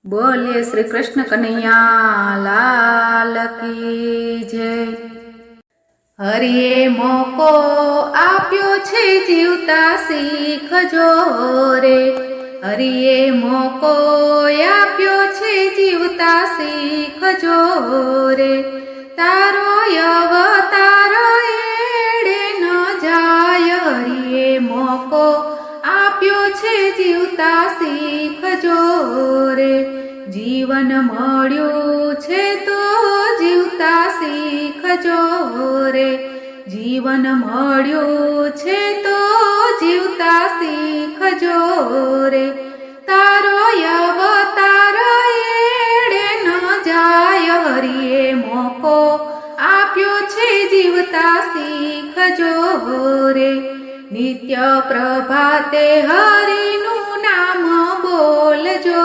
બોલે શ્રી કૃષ્ણ કનૈયા લાલ કી જય। હરિએ મોકો આપ્યો છે જીવતા શીખજો રે, હરિએ મોકો આપ્યો છે જીવતા શીખજો રે। તારો અવતાર એડે ન જાય, હરિએ મોકો આપ્યો છે જીવતા શીખજો રે। જીવન મળ્યું છે તો જીવતા શીખજો રે, જીવન મળ્યું છે તો જીવતા શીખજો રે। તારો અવતાર એડે ન જાય, હરિએ મોકો આપ્યો છે જીવતા શીખજો રે। નિત્ય પ્રભાતે હરિનું નામ બોલજો